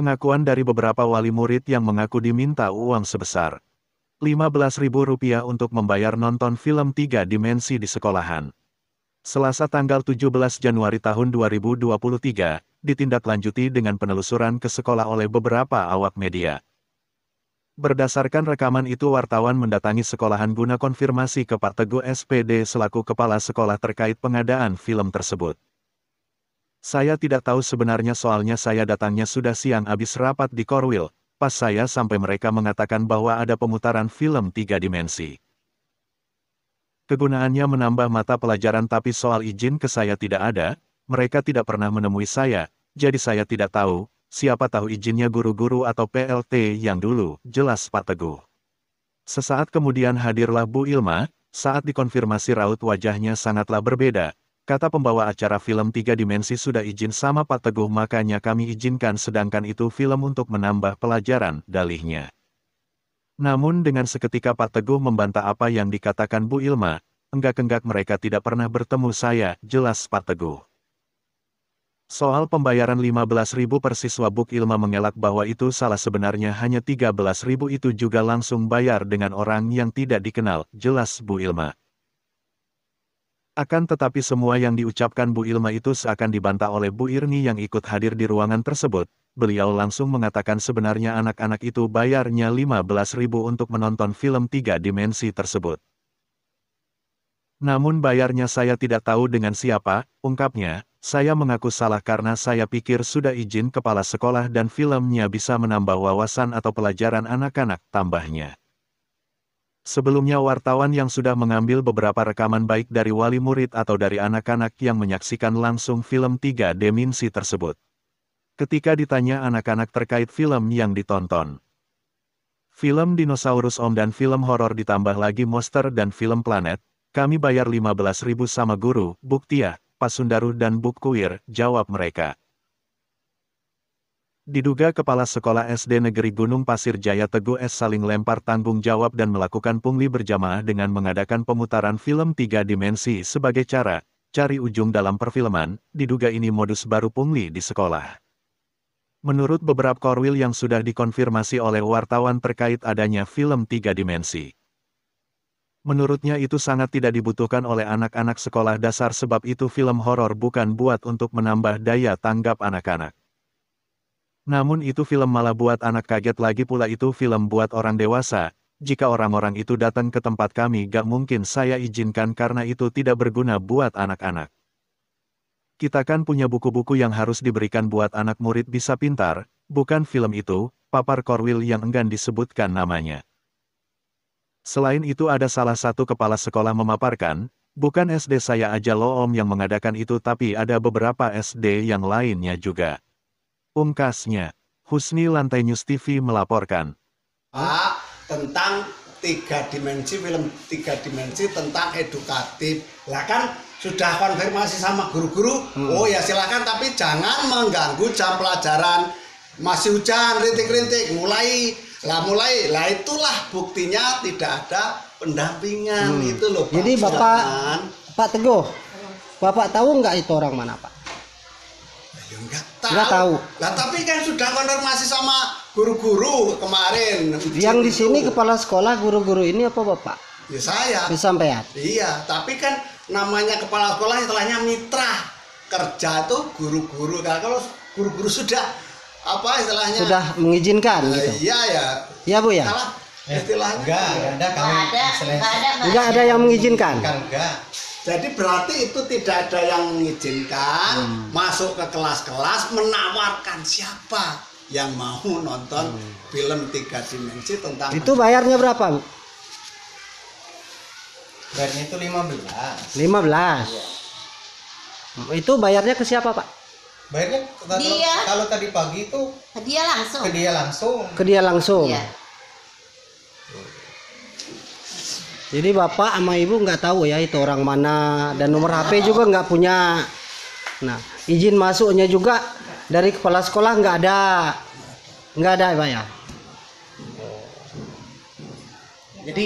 Pengakuan dari beberapa wali murid yang mengaku diminta uang sebesar Rp15.000 untuk membayar nonton film 3 dimensi di sekolahan. Selasa tanggal 17 Januari tahun 2023, ditindaklanjuti dengan penelusuran ke sekolah oleh beberapa awak media. Berdasarkan rekaman itu, wartawan mendatangi sekolahan guna konfirmasi ke Pak Teguh SPD selaku kepala sekolah terkait pengadaan film tersebut. Saya tidak tahu sebenarnya, soalnya saya datangnya sudah siang habis rapat di Korwil, pas saya sampai mereka mengatakan bahwa ada pemutaran film 3 dimensi. Kegunaannya menambah mata pelajaran, tapi soal izin ke saya tidak ada, mereka tidak pernah menemui saya, jadi saya tidak tahu, siapa tahu izinnya guru-guru atau PLT yang dulu, jelas Pak Teguh. Sesaat kemudian hadirlah Bu Ilma, saat dikonfirmasi raut wajahnya sangatlah berbeda. Kata pembawa acara film 3 dimensi sudah izin sama Pak Teguh, makanya kami izinkan, sedangkan itu film untuk menambah pelajaran, dalihnya. Namun dengan seketika Pak Teguh membantah apa yang dikatakan Bu Ilma, enggak-enggak mereka tidak pernah bertemu saya, jelas Pak Teguh. Soal pembayaran 15.000 per siswa, Bu Ilma mengelak bahwa itu salah, sebenarnya hanya 13.000 itu juga langsung bayar dengan orang yang tidak dikenal, jelas Bu Ilma. Akan tetapi semua yang diucapkan Bu Ilma itu seakan dibantah oleh Bu Irni yang ikut hadir di ruangan tersebut. Beliau langsung mengatakan sebenarnya anak-anak itu bayarnya 15.000 untuk menonton film 3 dimensi tersebut. Namun bayarnya saya tidak tahu dengan siapa, ungkapnya. Saya mengaku salah karena saya pikir sudah izin kepala sekolah dan filmnya bisa menambah wawasan atau pelajaran anak-anak, tambahnya. Sebelumnya wartawan yang sudah mengambil beberapa rekaman baik dari wali murid atau dari anak-anak yang menyaksikan langsung film 3 dimensi tersebut. Ketika ditanya anak-anak terkait film yang ditonton, film dinosaurus Om dan film horor ditambah lagi monster dan film planet, kami bayar 15.000 sama guru, Buktia, Pak Sundaru dan Buk Kuir, jawab mereka. Diduga kepala sekolah SD Negeri Gunung Pasir Jaya Teguh S saling lempar tanggung jawab dan melakukan pungli berjamaah dengan mengadakan pemutaran film 3 dimensi sebagai cara cari ujung dalam perfilman. Diduga ini modus baru pungli di sekolah. Menurut beberapa korwil yang sudah dikonfirmasi oleh wartawan terkait adanya film 3 dimensi. Menurutnya itu sangat tidak dibutuhkan oleh anak-anak sekolah dasar, sebab itu film horor bukan buat untuk menambah daya tanggap anak-anak. Namun itu film malah buat anak kaget, lagi pula itu film buat orang dewasa. Jika orang-orang itu datang ke tempat kami, gak mungkin saya izinkan karena itu tidak berguna buat anak-anak. Kita kan punya buku-buku yang harus diberikan buat anak murid bisa pintar, bukan film itu, papar korwil yang enggan disebutkan namanya. Selain itu ada salah satu kepala sekolah memaparkan, bukan SD saya aja loh Om yang mengadakan itu, tapi ada beberapa SD yang lainnya juga. Ungkasnya, Husni Lantai News TV melaporkan. Pak, tentang 3 dimensi, film 3 dimensi tentang edukatif. Lah kan sudah konfirmasi sama guru-guru, oh ya silakan, tapi jangan mengganggu jam pelajaran. Masih hujan, rintik-rintik, mulai, itulah buktinya tidak ada pendampingan, itu loh Pak. Jadi Pak Teguh, Bapak tahu nggak itu orang mana Pak? Ya nggak tahu. Lah tapi kan sudah konfirmasi sama guru-guru kemarin. Yang di sini kepala sekolah guru-guru ini apa Bapak? Ya saya. Disampaikan. Iya, tapi kan namanya kepala sekolah istilahnya mitra kerja itu guru-guru. Kalau guru-guru sudah apa istilahnya? Sudah mengizinkan gitu. Iya ya. Iya Bu ya. Salah istilahnya. Enggak ada yang mengizinkan. Enggak. Jadi berarti itu tidak ada yang mengizinkan masuk ke kelas-kelas menawarkan siapa yang mau nonton film 3 dimensi tentang itu. Bayarnya berapa Bu? Bayarnya itu 15. 15. Iya. Itu bayarnya ke siapa Pak? Bayarnya kalau tadi pagi itu ke dia langsung. Ke dia langsung. Iya. Jadi Bapak sama Ibu nggak tahu ya itu orang mana, dan nomor HP juga nggak punya. Nah, izin masuknya juga dari kepala sekolah nggak ada Pak ya. jadi